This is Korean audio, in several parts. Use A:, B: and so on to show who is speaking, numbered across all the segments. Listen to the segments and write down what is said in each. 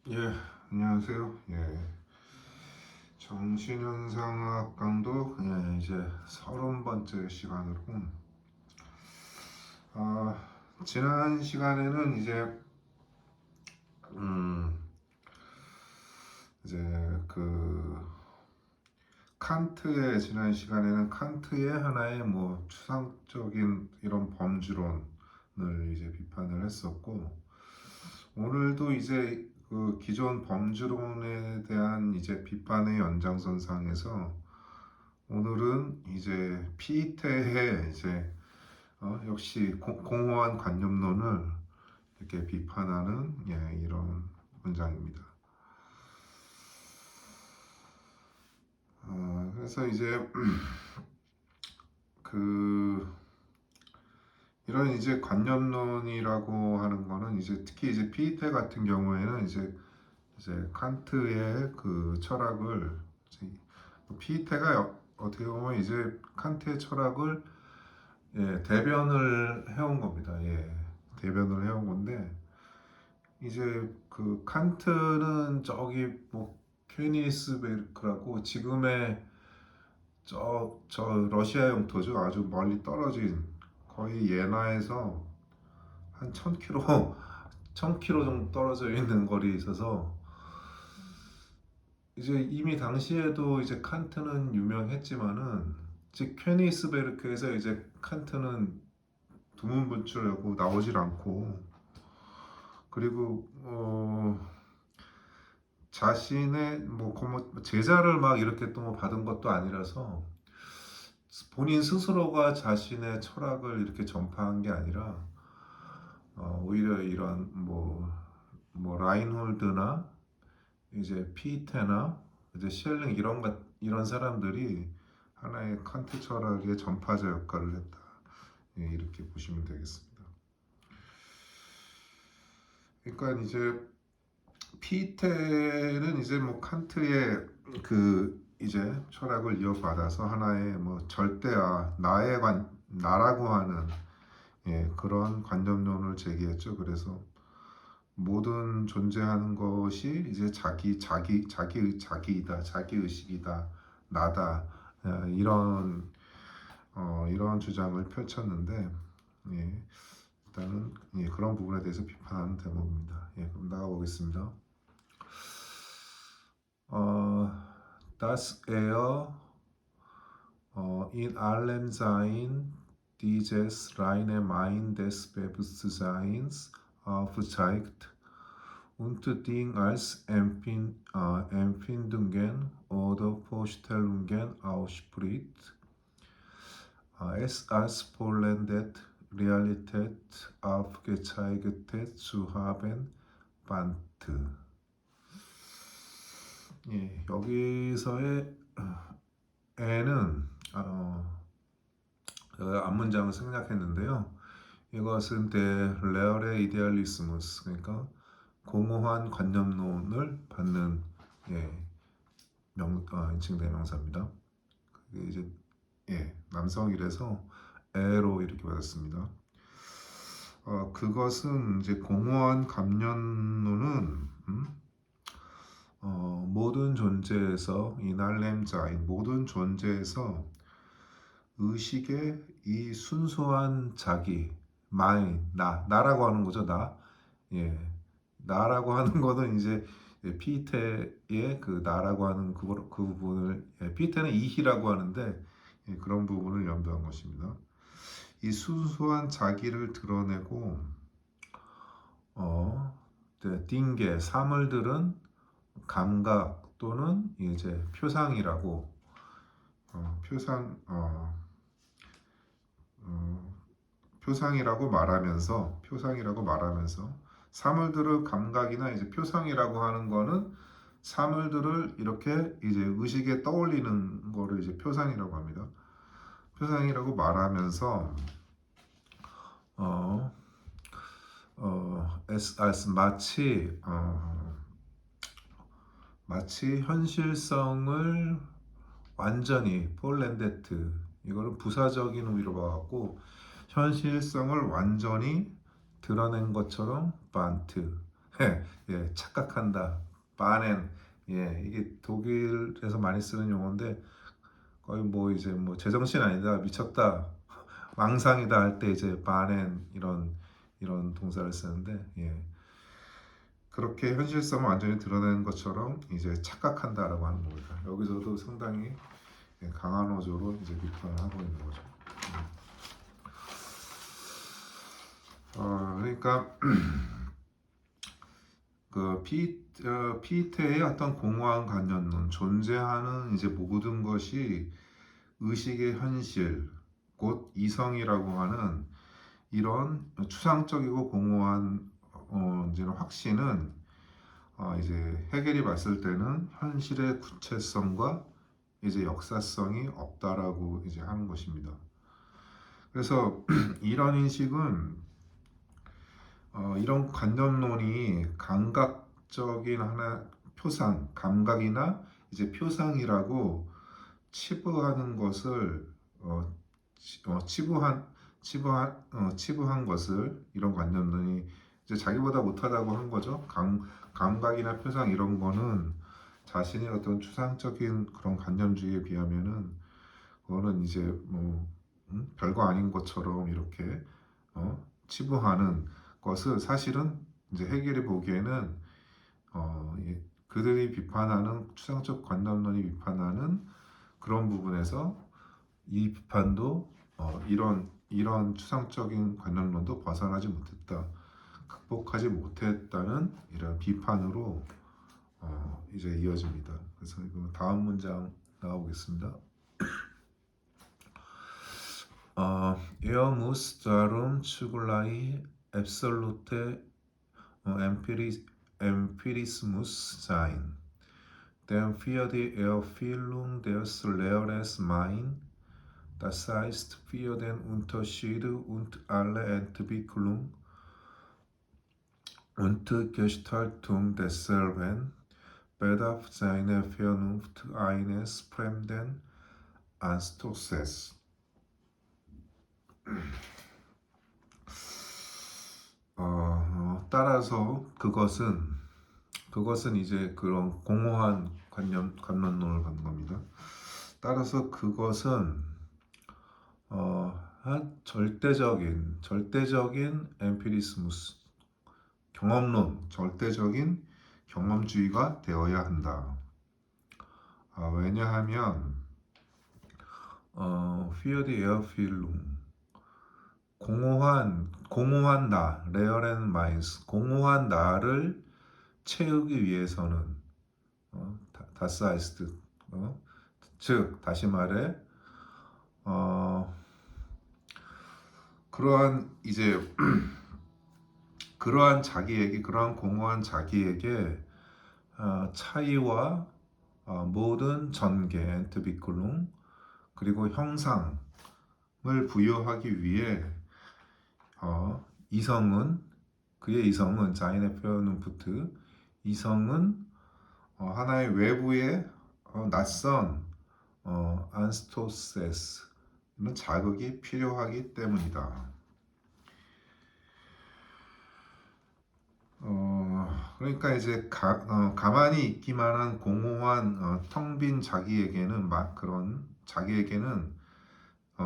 A: 예, 안녕하세요. 예, 정신현상학 강도 이제 30번째 시간으로 아, 지난 시간에는 음, 이제 그 칸트의 지난 시간에는 칸트의 하나의 뭐 추상적인 이런 범주론을 이제 비판을 했었고, 오늘도 이제 그 기존 범주론에 대한 이제 비판의 연장선상에서 오늘은 이제 피테의 이제 역시 공허한 관념론을 이렇게 비판하는 이런 문장입니다. 그래서 이제 그 이런 이제 관념론이라고 하는 거는 이제 특히 이제 피테 같은 경우에는 이제 칸트의 그 철학을 피테가 어떻게 보면 이제 칸트의 철학을 대변을 해온 겁니다. 대변을 해온 건데 이제 그 칸트는 저기 뭐 퀘니스베르크라고 지금의 저 러시아 영토죠. 아주 멀리 떨어진 거의 예나에서 한 1000km 1000km 정도 떨어져 있는 거리에 있어서 이제 이미 당시에도 이제 칸트는 유명했지만은 즉 퀘니스베르크에서 이제 칸트는 두문불출하고 나오질 않고 그리고 자신의 뭐 제자를 막 이렇게 또 뭐 받은 것도 아니라서 본인 스스로가 자신의 철학을 이렇게 전파한 게 아니라 오히려 이런 뭐 라인홀드나 이제 피테나 이제 셸링 이런 사람들이 하나의 칸트 철학의 전파자 역할을 했다. 이렇게 보시면 되겠습니다. 그러니까 이제 피테는 이제 뭐 칸트의 그 이제 철학을 이어받아서 하나의 뭐 절대화 나라고 하는 그런 관념론을 제기했죠. 그래서 모든 존재하는 것이 이제 자기이다, 자기 의식이다, 나다 이런 주장을 펼쳤는데 일단은 그런 부분에 대해서 비판하는 대목입니다. 그럼 나가보겠습니다. Äh, dass er in allem Sein dieses reine Mind des Bewusstseins aufzeigt und Ding als Empfindungen oder Vorstellungen ausspricht, es als vollendete Realität aufgezeigt zu haben, band. 여기서의 에는 앞문장을 생략했는데요. 이것은 데 레얼의 이데알리스무스 그러니까 공허한 관념론을 받는 인칭 대명사입니다. 그게 이제 남성이라서 에로 이렇게 받았습니다. 그것은 이제 공허한 관념론은 모든 존재에서 이날렘자인 모든 존재에서 의식의 이 순수한 자기 마인 나라고 하는 거죠. 나라고 하는 거는 이제 피테의 그 나라고 하는 그 부분을 피테는 이희라고 하는데 그런 부분을 염두한 것입니다. 이 순수한 자기를 드러내고 띵게 사물들은 감각 또는 이제 표상이라고 표상이라고 말하면서 사물들의 감각이나 이제 표상이라고 하는 거는 사물들을 이렇게 이제 의식에 떠올리는 거를 이제 표상이라고 합니다. 표상이라고 말하면서 as 마치 현실성을 완전히 폴렌데트 이거를 부사적인 의미로 봐갖고 현실성을 완전히 드러낸 것처럼 반트 예, 착각한다. 바넨. 예, 이게 독일에서 많이 쓰는 용어인데 거의 뭐 이제 뭐 제정신 아니다, 미쳤다, 망상이다 할 때 이제 바넨 이런 동사를 쓰는데 예. 그렇게 현실성을 완전히 드러내는 것처럼 이제 착각한다라고 하는 겁니다. 여기서도 상당히 예, 강한 어조로 이제 비판을 하고 있는 거죠. 그러니까 그 피테의 어떤 공허한 관념론, 존재하는 이제 모든 것이 의식의 현실, 곧 이성이라고 하는 이런 추상적이고 공허한 이제 확신은 이제 해결이 봤을 때는 현실의 구체성과 이제 역사성이 없다라고 이제 하는 것입니다. 그래서 이런 인식은 이런 관념론이 감각적인 하나 표상, 감각이나 이제 표상이라고 치부하는 것을 치부한 것을 이런 관념론이 이제 자기보다 못하다고 한 거죠. 감각이나 표상 이런 거는 자신의 어떤 추상적인 그런 관념주의에 비하면은 그거는 이제 뭐 별거 아닌 것처럼 이렇게 치부하는 것을 사실은 이제 해결해 보기에는 그들이 비판하는 추상적 관념론이 비판하는 그런 부분에서 이 비판도 이런 추상적인 관념론도 벗어나지 못했다, 극복하지 못했다는 이런 비판으로 이제 이어집니다. 그래서 이거 다음 문장 나가보겠습니다. Er muss darum zugleich absolute Empirismus sein, denn für die Erfüllung des Lehrers Mein, das heißt für den Unterschied und alle Entwicklung und Gestaltung desselben, bedarf seiner Vernunft eines fremden Anstoßes. 따라서 그것은 이제 그런 공허한 관념론을 갖는 겁니다. 따라서 그것은 한 절대적인 엠피리스무스, 경험론, 절대적인 경험주의가 되어야 한다. 왜냐하면 Für die Erfüllung, 공허한 나, 레어렌 마인스, 공허한 나를 채우기 위해서는 다스아이스트, 즉 다시 말해 그러한 이제 그러한 공허한 자기에게 차이와 모든 전개, 엔트비클룽, 그리고 형상을 부여하기 위해 그의 이성은 자인의 페어눈푸트, 이성은 하나의 외부의 낯선 안스토세스는 자극이 필요하기 때문이다. 그러니까 이제 가만히 있기만 한 공허한 텅 빈 자기에게는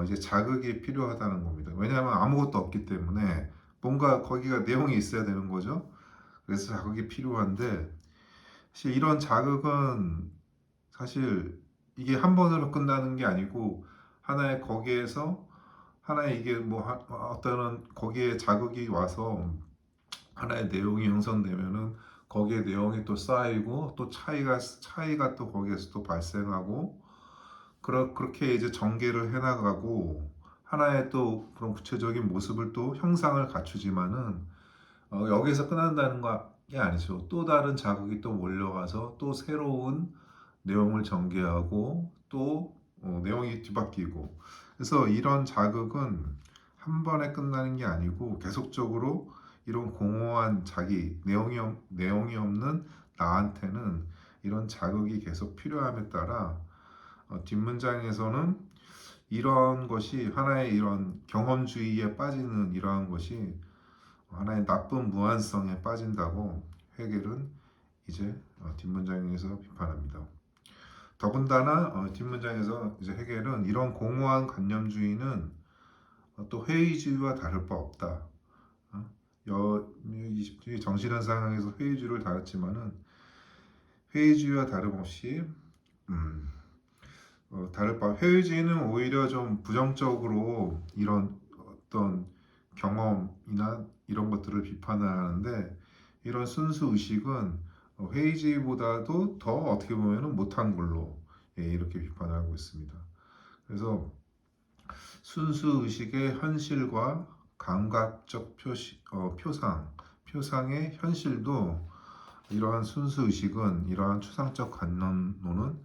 A: 이제 자극이 필요하다는 겁니다. 왜냐하면 아무것도 없기 때문에 뭔가 거기가 내용이 있어야 되는 거죠. 그래서 자극이 필요한데 사실 이런 자극은 사실 이게 한 번으로 끝나는 게 아니고 하나의 이게 뭐 어떤 거기에 자극이 와서 하나의 내용이 형성되면은 거기에 내용이 또 쌓이고 또 차이가 또 거기에서 또 발생하고 그렇게 이제 전개를 해나가고 하나의 또 그런 구체적인 모습을 또 형상을 갖추지만은 여기서 끝난다는 게 아니죠. 또 다른 자극이 또 몰려가서 또 새로운 내용을 전개하고 또 내용이 뒤바뀌고, 그래서 이런 자극은 한 번에 끝나는 게 아니고 계속적으로 이런 공허한 자기, 내용이 없는 나한테는 이런 자극이 계속 필요함에 따라 뒷문장에서는 이런 것이 하나의 이런 경험주의에 빠지는 이러한 것이 하나의 나쁜 무한성에 빠진다고 헤겔은 이제 뒷문장에서 비판합니다. 더군다나 뒷문장에서 이제 헤겔은 이런 공허한 관념주의는 또 회의주의와 다를 바 없다. 이 정신한 상황에서 회의주의를 다뤘지만은 회의주의와 다름없이 다를 바 회의주의는 오히려 좀 부정적으로 이런 어떤 경험이나 이런 것들을 비판을 하는데 이런 순수 의식은 회의주의보다도 더 어떻게 보면은 못한 걸로 이렇게 비판을 하고 있습니다. 그래서 순수 의식의 현실과 감각적 표상의 현실도 이러한 순수 의식은 이러한 추상적 관념론은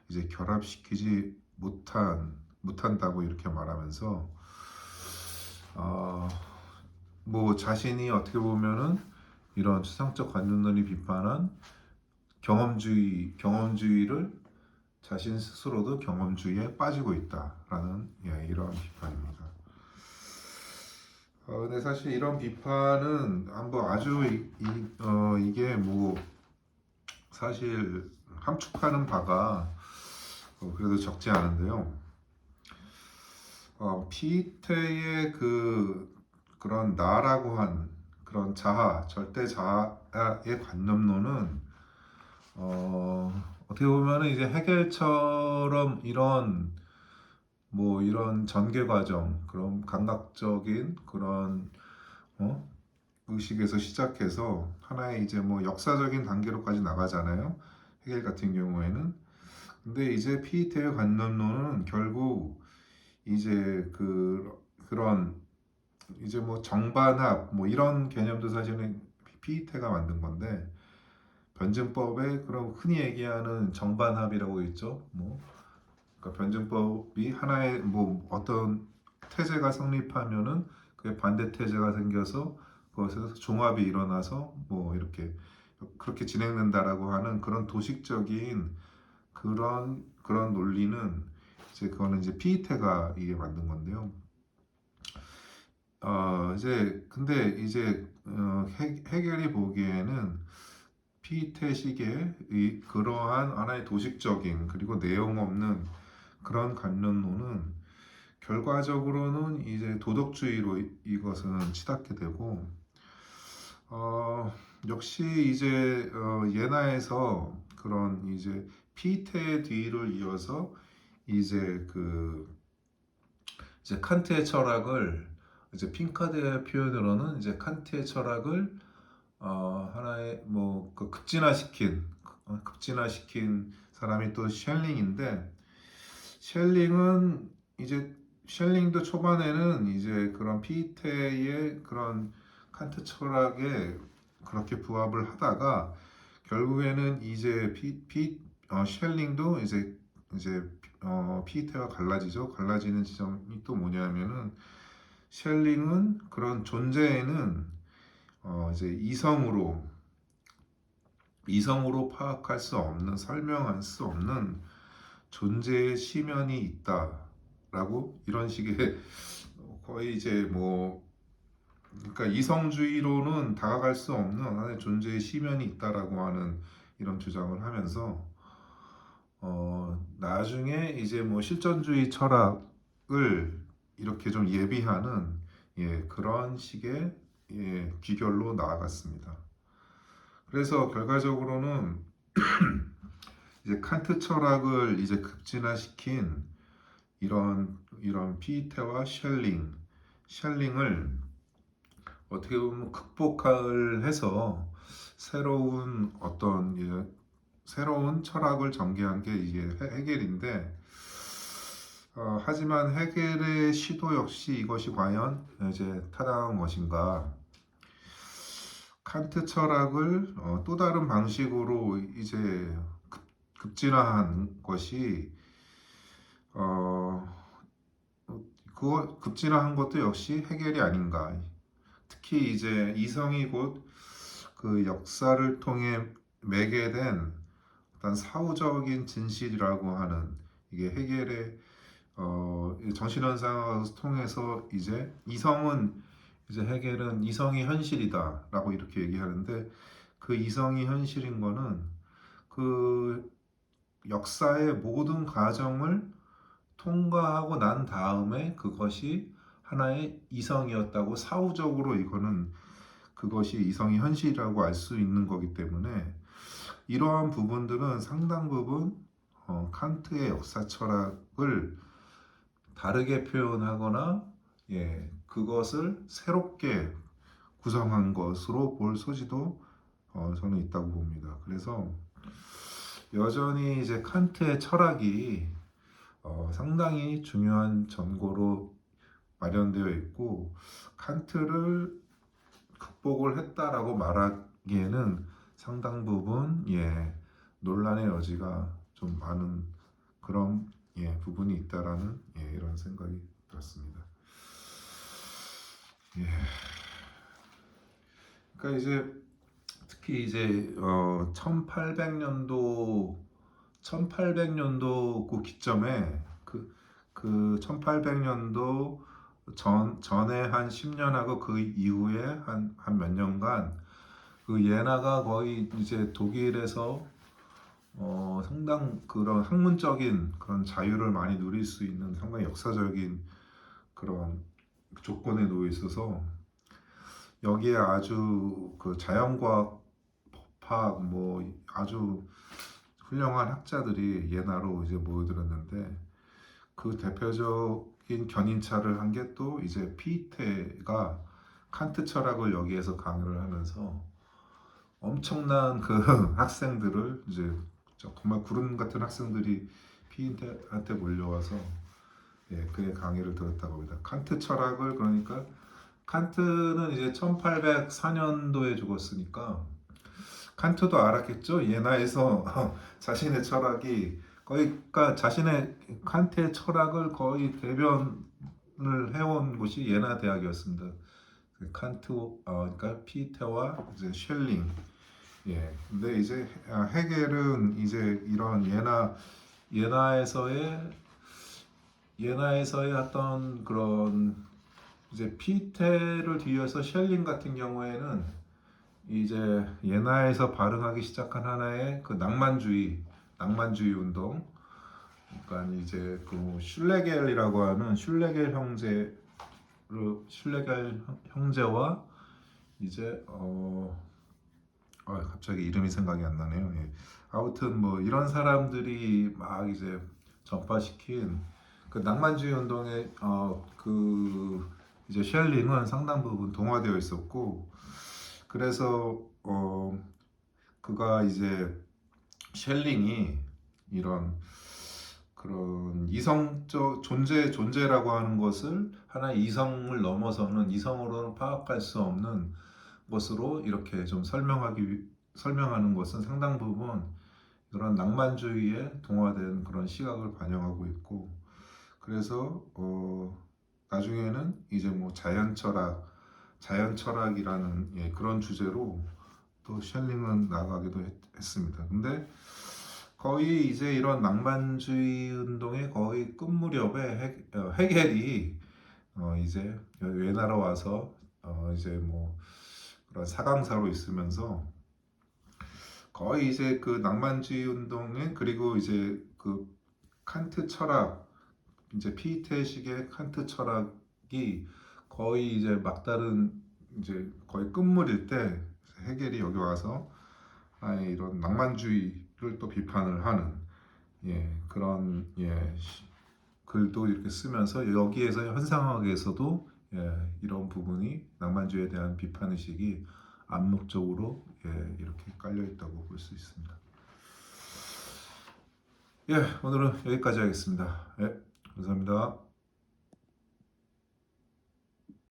A: 이제 결합시키지 못한다고 이렇게 말하면서 뭐 자신이 어떻게 보면은 이런 추상적 관념론이 비판한 경험주의를 자신 스스로도 경험주의에 빠지고 있다라는 이런 비판입니다. 근데 사실 이런 비판은 뭐 아주 이게 뭐 사실 함축하는 바가 그래도 적지 않은데요. 피테의 그런 나라고 한 그런 절대 자아의 관념론은 어떻게 보면은 이제 헤겔처럼 이런 전개 과정, 그런 감각적인 그런 의식에서 시작해서 하나의 이제 뭐 역사적인 단계로까지 나가잖아요. 헤겔 같은 경우에는. 근데 이제 피테의 관념론은 결국 이제 그런 이제 뭐 정반합 뭐 이런 개념도 사실은 피테가 만든 건데 변증법에 그런 흔히 얘기하는 정반합이라고 있죠. 뭐 그러니까 변증법이 하나의 뭐 어떤 태제가 성립하면은 그게 반대 태제가 생겨서 그것에서 종합이 일어나서 뭐 이렇게 그렇게 진행된다라고 하는 그런 도식적인 그런 논리는 이제 그거는 이제 피이테가 이게 만든 건데요. 이제 근데 이제 헤겔이 보기에는 피이테식의 그러한 하나의 도식적인 그리고 내용 없는 그런 관념론은 결과적으로는 이제 도덕주의로 이것은 치닫게 되고 역시 이제 예나에서 그런 이제 피테의 뒤를 이어서 이제 이제 칸트의 철학을 이제 핑카드의 표현으로는 이제 칸트의 철학을 하나의 급진화시킨 사람이 또 셸링인데 셸링은 이제 셸링도 초반에는 이제 그런 피테의 그런 칸트 철학에 그렇게 부합을 하다가 결국에는 이제 셸링도 이제 피테와 갈라지죠. 갈라지는 지점이 또 뭐냐면은 셸링은 그런 존재에는 이제 이성으로 파악할 수 없는 설명할 수 없는 존재의 시면이 있다라고 이런 식의 거의 이제 뭐 그러니까 이성주의로는 다가갈 수 없는 하나의 존재의 시면이 있다라고 하는 이런 주장을 하면서 나중에 이제 뭐 실존주의 철학을 이렇게 좀 예비하는 그런 식의 귀결로 나아갔습니다. 그래서 결과적으로는 이제 칸트 철학을 이제 급진화시킨 이런 피테와 셸링을 어떻게 보면 극복을 해서 새로운 철학을 전개한 게 이게 헤겔인데 하지만 헤겔의 시도 역시 이것이 과연 이제 타당한 것인가? 칸트 철학을 또 다른 방식으로 이제 급진화한 것이 그거 급진화한 것도 역시 헤겔이 아닌가. 특히 이제 이성이 곧 그 역사를 통해 매개된 어떤 사후적인 진실이라고 하는 이게 헤겔의 정신현상을 통해서 이제 이성은 이제 헤겔은 이성이 현실이다라고 이렇게 얘기하는데, 그 이성이 현실인 거는 그 역사의 모든 과정을 통과하고 난 다음에 그것이 하나의 이성이었다고, 사후적으로 이거는 그것이 이성이 현실이라고 알 수 있는 거기 때문에, 이러한 부분들은 상당 부분 칸트의 역사 철학을 다르게 표현하거나 그것을 새롭게 구성한 것으로 볼 소지도 저는 있다고 봅니다. 그래서 여전히 이제 칸트의 철학이 상당히 중요한 전고로 마련되어 있고, 칸트를 극복을 했다라고 말하기에는 상당 부분 논란의 여지가 좀 많은 그런 부분이 있다라는 이런 생각이 들었습니다. 그러니까 이제 특히 이제 1800년도 그 기점에 그 1800년도 전에 한 10년하고 그 이후에 한 몇 년간 그 예나가 거의 이제 독일에서 상당 그런 학문적인 그런 자유를 많이 누릴 수 있는 상당히 역사적인 그런 조건에 놓여 있어서, 여기에 아주 그 자연과학, 법학 뭐 아주 훌륭한 학자들이 예나로 이제 모여들었는데, 그 대표적인 견인차를 한 게 또 이제 피테가 칸트 철학을 여기에서 강의를 하면서 엄청난 그 학생들을 이제 정말 구름 같은 학생들이 피테한테 몰려와서 그의 강의를 들었다고 합니다. 칸트 철학을, 그러니까 칸트는 이제 1804년도에 죽었으니까 칸트도 알았겠죠. 예나에서 자신의 철학이 거의, 그러니까 자신의 칸트의 철학을 거의 대변을 해온 곳이 예나 대학이었습니다. 칸트, 그러니까 피테와 이제 쉘링. 근데 이제 헤겔은 이제 이런 예나에서의 어떤 그런 이제 피테를 뒤에서 쉘링 같은 경우에는 이제 예나에서 발흥하기 시작한 하나의 그 낭만주의 운동. 그러니까 이제 그 슐레겔이라고 하는 슐레겔 형제와 이제 갑자기 이름이 생각이 안 나네요. 아무튼 뭐 이런 사람들이 막 이제 전파시킨 그 낭만주의 운동의 그 이제 쉘링은 상당 부분 동화되어 있었고, 그래서 그가 이제 쉘링이 이런 그런 이성적 존재라고 하는 것을 하나의 이성을 넘어서는, 이성으로는 파악할 수 없는 것으로 이렇게 좀 설명하는 것은 상당 부분 그런 낭만주의에 동화된 그런 시각을 반영하고 있고, 그래서 나중에는 이제 뭐 자연 철학이라는 그런 주제로 또 쉘링은 나가기도 했습니다. 근데 거의 이제 이런 낭만주의 운동의 거의 끝 무렵에 헤겔이 이제 외나라 와서 이제 뭐 그런 사강사로 있으면서 거의 이제 그 낭만주의 운동에, 그리고 이제 그 칸트 철학, 이제 피테식의 칸트 철학이 거의 이제 막다른 이제 거의 끝물일 때 헤겔이 여기 와서 이런 낭만주의를 또 비판을 하는 그런 글도 이렇게 쓰면서, 여기에서 현상학에서도 이런 부분이 낭만주의에 대한 비판 의식이 암묵적으로 이렇게 깔려 있다고 볼 수 있습니다. 오늘은 여기까지 하겠습니다. 감사합니다.